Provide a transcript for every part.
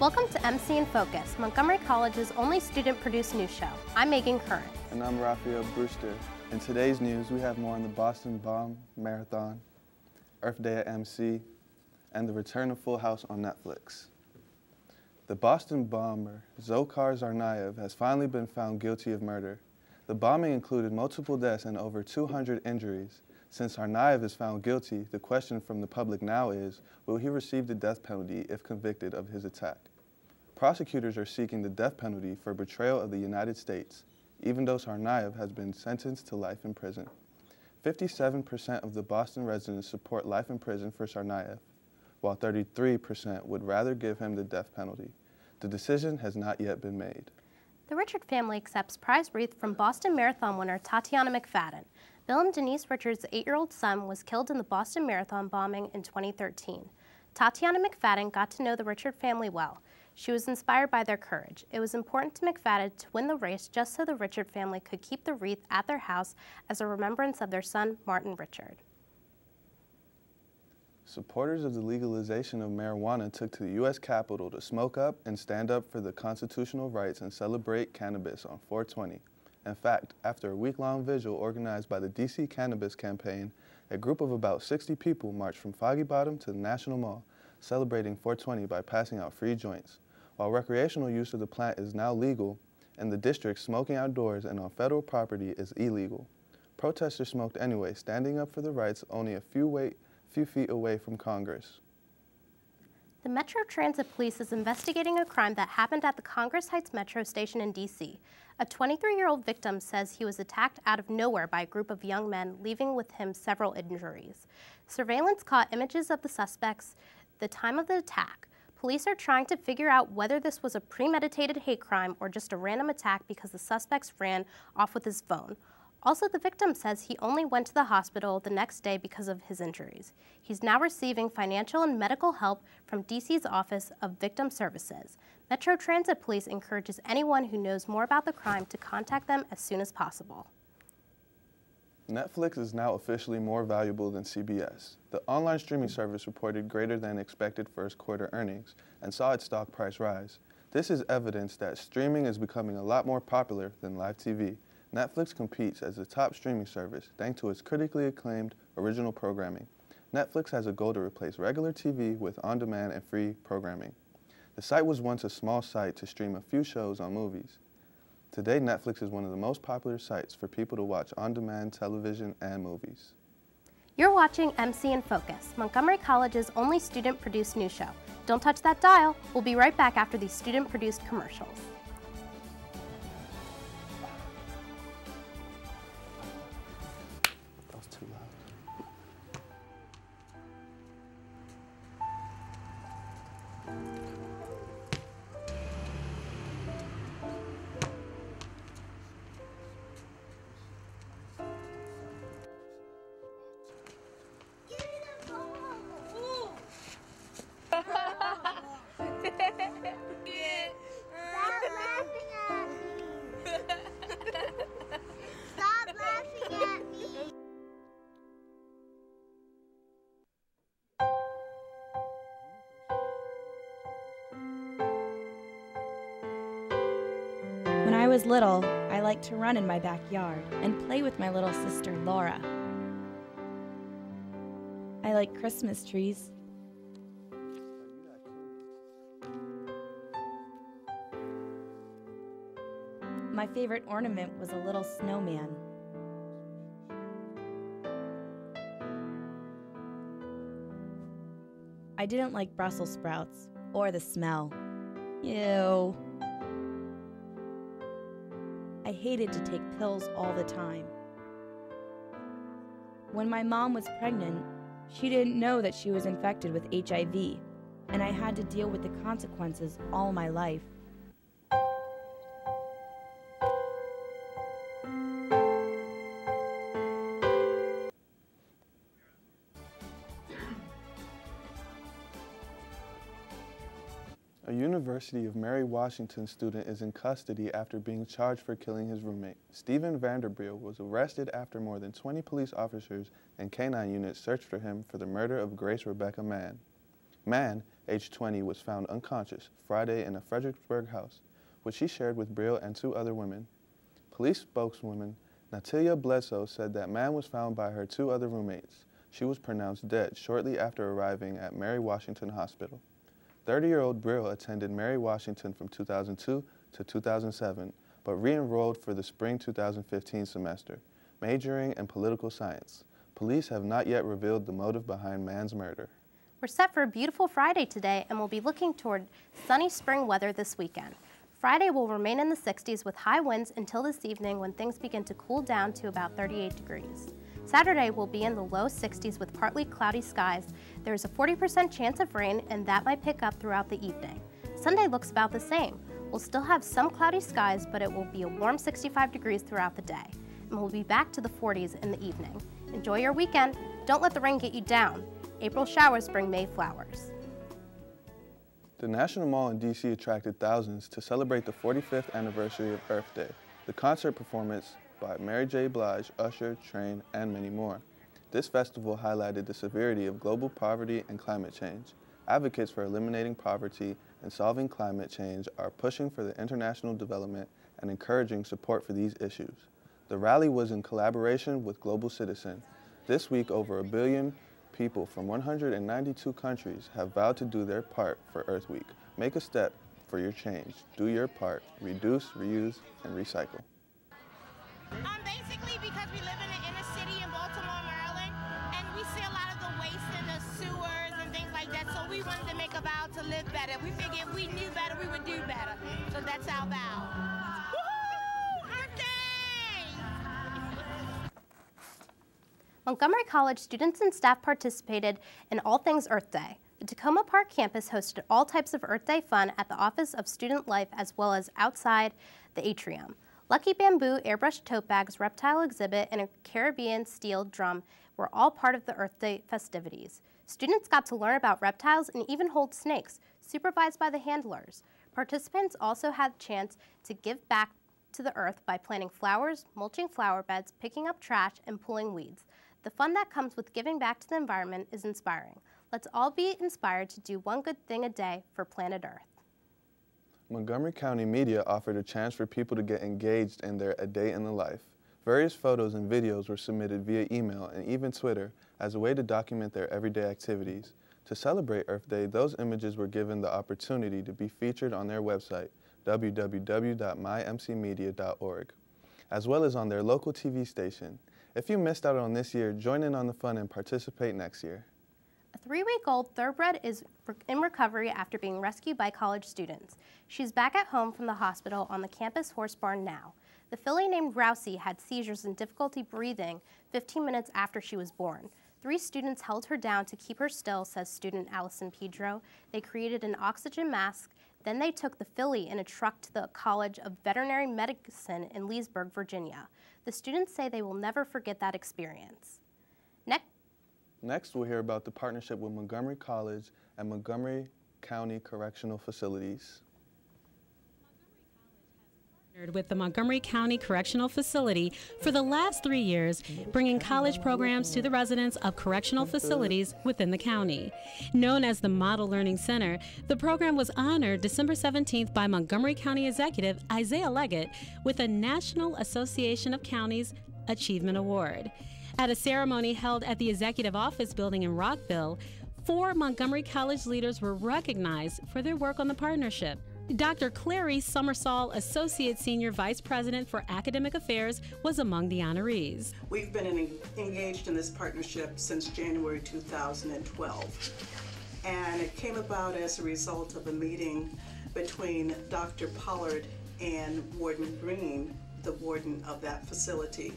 Welcome to MC in Focus, Montgomery College's only student-produced news show. I'm Megan Curran. And I'm Raphael Brewster. In today's news, we have more on the Boston Bomb Marathon, Earth Day at MC, and the return of Full House on Netflix. The Boston bomber, Dzhokhar Tsarnaev, has finally been found guilty of murder. The bombing included multiple deaths and over 200 injuries. Since Tsarnaev is found guilty, the question from the public now is, will he receive the death penalty if convicted of his attack? Prosecutors are seeking the death penalty for betrayal of the United States, even though Tsarnaev has been sentenced to life in prison. 57% of the Boston residents support life in prison for Tsarnaev, while 33% would rather give him the death penalty. The decision has not yet been made. The Richard family accepts prize wreath from Boston Marathon winner Tatiana McFadden. Bill and Denise Richards' 8-year-old son was killed in the Boston Marathon bombing in 2013. Tatiana McFadden got to know the Richard family well. She was inspired by their courage. It was important to McFadden to win the race just so the Richard family could keep the wreath at their house as a remembrance of their son, Martin Richard. Supporters of the legalization of marijuana took to the U.S. Capitol to smoke up and stand up for the constitutional rights and celebrate cannabis on 4/20. In fact, after a week-long vigil organized by the D.C. Cannabis Campaign, a group of about 60 people marched from Foggy Bottom to the National Mall, celebrating 4/20 by passing out free joints. While recreational use of the plant is now legal, in the district, smoking outdoors and on federal property is illegal. Protesters smoked anyway, standing up for the rights only a few feet away from Congress. The Metro Transit Police is investigating a crime that happened at the Congress Heights Metro station in D.C. A 23-year-old victim says he was attacked out of nowhere by a group of young men, leaving with him several injuries. Surveillance caught images of the suspects the time of the attack. Police are trying to figure out whether this was a premeditated hate crime or just a random attack because the suspects ran off with his phone. Also, the victim says he only went to the hospital the next day because of his injuries. He's now receiving financial and medical help from DC's Office of Victim Services. Metro Transit Police encourages anyone who knows more about the crime to contact them as soon as possible. Netflix is now officially more valuable than CBS. The online streaming service reported greater than expected first quarter earnings and saw its stock price rise. This is evidence that streaming is becoming a lot more popular than live TV. Netflix competes as the top streaming service thanks to its critically acclaimed original programming. Netflix has a goal to replace regular TV with on-demand and free programming. The site was once a small site to stream a few shows on movies. Today, Netflix is one of the most popular sites for people to watch on-demand television and movies. You're watching MC in Focus, Montgomery College's only student-produced news show. Don't touch that dial. We'll be right back after these student-produced commercials. Too loud. When I was little, I liked to run in my backyard and play with my little sister, Laura. I like Christmas trees. My favorite ornament was a little snowman. I didn't like Brussels sprouts or the smell. Ew. I hated to take pills all the time. When my mom was pregnant, she didn't know that she was infected with HIV, and I had to deal with the consequences all my life. A University of Mary Washington student is in custody after being charged for killing his roommate. Stephen Vanderbilt was arrested after more than 20 police officers and canine units searched for him for the murder of Grace Rebecca Mann. Mann, age 20, was found unconscious Friday in a Fredericksburg house, which he shared with Brill and 2 other women. Police spokeswoman Natalia Bledsoe said that Mann was found by her 2 other roommates. She was pronounced dead shortly after arriving at Mary Washington Hospital. 30-year-old Brill attended Mary Washington from 2002 to 2007, but re-enrolled for the spring 2015 semester, majoring in political science. Police have not yet revealed the motive behind Mann's murder. We're set for a beautiful Friday today, and we'll be looking toward sunny spring weather this weekend. Friday will remain in the 60s with high winds until this evening when things begin to cool down to about 38 degrees. Saturday will be in the low 60s with partly cloudy skies. There's a 40% chance of rain, and that might pick up throughout the evening. Sunday looks about the same. We'll still have some cloudy skies, but it will be a warm 65 degrees throughout the day. And we'll be back to the 40s in the evening. Enjoy your weekend. Don't let the rain get you down. April showers bring May flowers. The National Mall in D.C. attracted thousands to celebrate the 45th anniversary of Earth Day, the concert performance by Mary J. Blige, Usher, Train, and many more. This festival highlighted the severity of global poverty and climate change. Advocates for eliminating poverty and solving climate change are pushing for the international development and encouraging support for these issues. The rally was in collaboration with Global Citizen. This week, over 1 billion people from 192 countries have vowed to do their part for Earth Week. Make a step for your change. Do your part. Reduce, reuse, and recycle. Basically because we live in the inner city in Baltimore, Maryland, and we see a lot of the waste in the sewers and things like that, so we wanted to make a vow to live better. We figured if we knew better, we would do better. So that's our vow. Woohoo! Earth Day! Montgomery College students and staff participated in all things Earth Day. The Tacoma Park campus hosted all types of Earth Day fun at the Office of Student Life as well as outside the atrium. Lucky Bamboo, airbrush tote bags, reptile exhibit, and a Caribbean steel drum were all part of the Earth Day festivities. Students got to learn about reptiles and even hold snakes, supervised by the handlers. Participants also had a chance to give back to the earth by planting flowers, mulching flower beds, picking up trash, and pulling weeds. The fun that comes with giving back to the environment is inspiring. Let's all be inspired to do one good thing a day for planet Earth. Montgomery County media offered a chance for people to get engaged in their A Day in the Life. Various photos and videos were submitted via email and even Twitter as a way to document their everyday activities. To celebrate Earth Day, those images were given the opportunity to be featured on their website, www.mymcmedia.org, as well as on their local TV station. If you missed out on this year, join in on the fun and participate next year. A 3-week-old thoroughbred is in recovery after being rescued by college students. She's back at home from the hospital on the campus horse barn now. The filly named Rousey had seizures and difficulty breathing 15 minutes after she was born. 3 students held her down to keep her still, says student Allison Pedro. They created an oxygen mask. Then they took the filly in a truck to the College of Veterinary Medicine in Leesburg, Virginia. The students say they will never forget that experience. Next, we'll hear about the partnership with Montgomery College and Montgomery County Correctional Facilities. With the Montgomery County Correctional Facility for the last 3 years, bringing college programs to the residents of correctional facilities within the county. Known as the Model Learning Center, the program was honored December 17th by Montgomery County Executive Isaiah Leggett with a National Association of Counties Achievement Award. At a ceremony held at the Executive Office building in Rockville, 4 Montgomery College leaders were recognized for their work on the partnership. Dr. Clary Summersall, Associate Senior Vice President for Academic Affairs, was among the honorees. We've been engaged in this partnership since January 2012, and it came about as a result of a meeting between Dr. Pollard and Warden Green, the warden of that facility.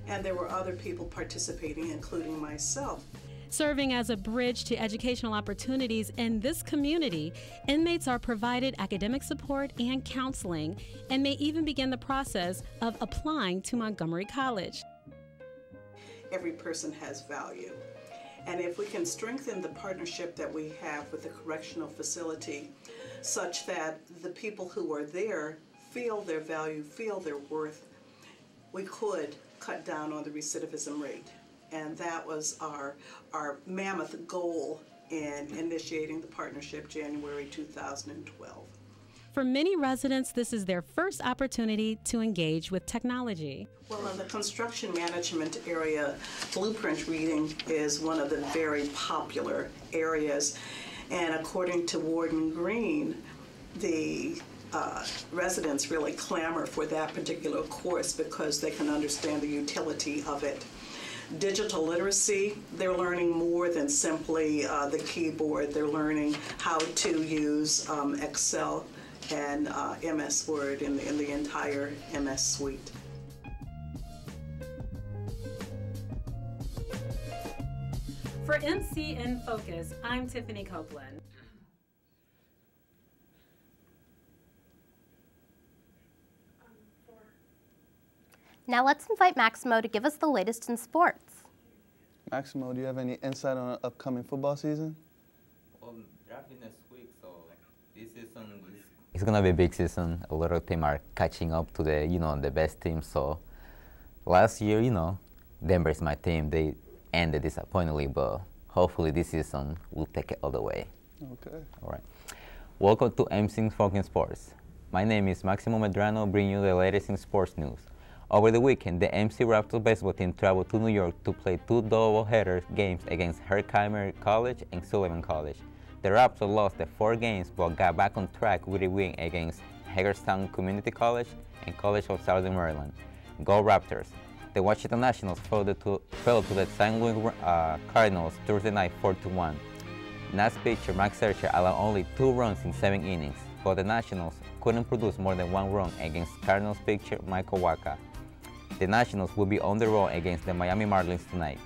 And there were other people participating, including myself. Serving as a bridge to educational opportunities in this community, inmates are provided academic support and counseling and may even begin the process of applying to Montgomery College. Every person has value. And if we can strengthen the partnership that we have with the correctional facility such that the people who are there feel their value, feel their worth, we could cut down on the recidivism rate. And that was our mammoth goal in initiating the partnership January 2012. For many residents, this is their first opportunity to engage with technology. Well, in the construction management area, blueprint reading is one of the very popular areas. And according to Warden Green, the residents really clamor for that particular course because they can understand the utility of it. Digital literacy, they're learning more than simply the keyboard. They're learning how to use Excel and MS Word in the entire MS suite. For MC in Focus, I'm Tiffany Copeland. Now let's invite Maximo to give us the latest in sports. Maximo, do you have any insight on the upcoming football season? Well, drafting next week, so this season it's gonna be a big season. A lot of teams are catching up to the best teams. So last year, Denver is my team. They ended disappointingly, but hopefully this season we'll take it all the way. Okay. All right. Welcome to MC Focus Sports. My name is Maximo Medrano, bringing you the latest in sports news. Over the weekend, the MC Raptors baseball team traveled to New York to play two doubleheader games against Herkimer College and Sullivan College. The Raptors lost the 4 games but got back on track with a win against Hagerstown Community College and College of Southern Maryland. Go Raptors! The Washington Nationals fell to the St. Louis Cardinals Thursday night 4-1. Nats pitcher Max Scherzer allowed only 2 runs in 7 innings, but the Nationals couldn't produce more than 1 run against Cardinals pitcher Michael Wacha. The Nationals will be on the road against the Miami Marlins tonight.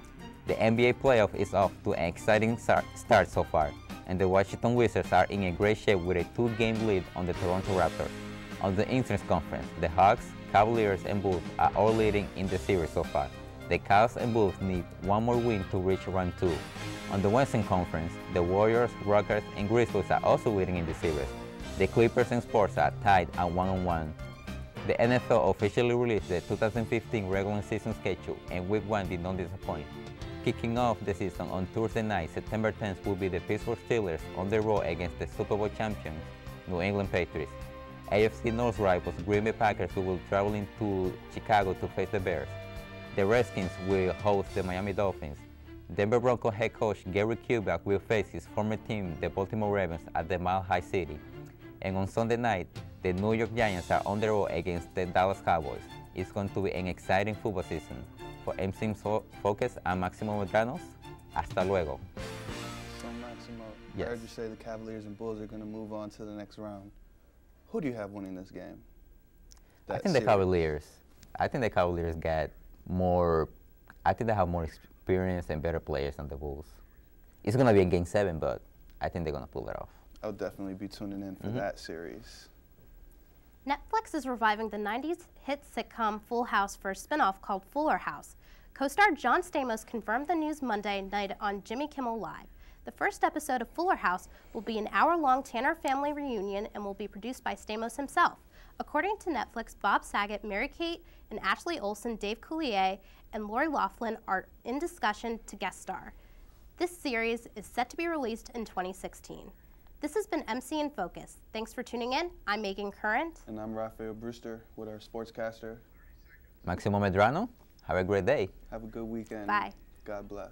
The NBA playoff is off to an exciting start so far, and the Washington Wizards are in a great shape with a 2-game lead on the Toronto Raptors. On the Eastern Conference, the Hawks, Cavaliers, and Bulls are all leading in the series so far. The Cavs and Bulls need 1 more win to reach round 2. On the Western Conference, the Warriors, Rockets, and Grizzlies are also leading in the series. The Clippers and Spurs are tied at 1-1. The NFL officially released the 2015 regular season schedule, and Week 1 did not disappoint. Kicking off the season on Thursday night, September 10th, will be the Pittsburgh Steelers on the road against the Super Bowl champions, New England Patriots. AFC North rivals Green Bay Packers who will travel into Chicago to face the Bears. The Redskins will host the Miami Dolphins. Denver Broncos head coach Gary Kubiak will face his former team, the Baltimore Ravens, at the Mile High City. And on Sunday night, the New York Giants are on the road against the Dallas Cowboys. It's going to be an exciting football season. For MC Focus, I'm Maximo Medranos. Hasta luego. So Maximo, Yes. I heard you say the Cavaliers and Bulls are going to move on to the next round. Who do you have winning this game? I think the Cavaliers got more. I think they have more experience and better players than the Bulls. It's going to be in Game 7, but I think they're going to pull it off. I'll definitely be tuning in for that series. Netflix is reviving the 90s hit sitcom Full House for a spinoff called Fuller House. Co-star John Stamos confirmed the news Monday night on Jimmy Kimmel Live. The first episode of Fuller House will be an hour-long Tanner family reunion and will be produced by Stamos himself. According to Netflix, Bob Saget, Mary-Kate and Ashley Olsen, Dave Coulier, and Lori Loughlin are in discussion to guest star. This series is set to be released in 2016. This has been MC in Focus. Thanks for tuning in. I'm Megan Current. And I'm Rafael Brewster with our sportscaster. Maximo Medrano, have a great day. Have a good weekend. Bye. God bless.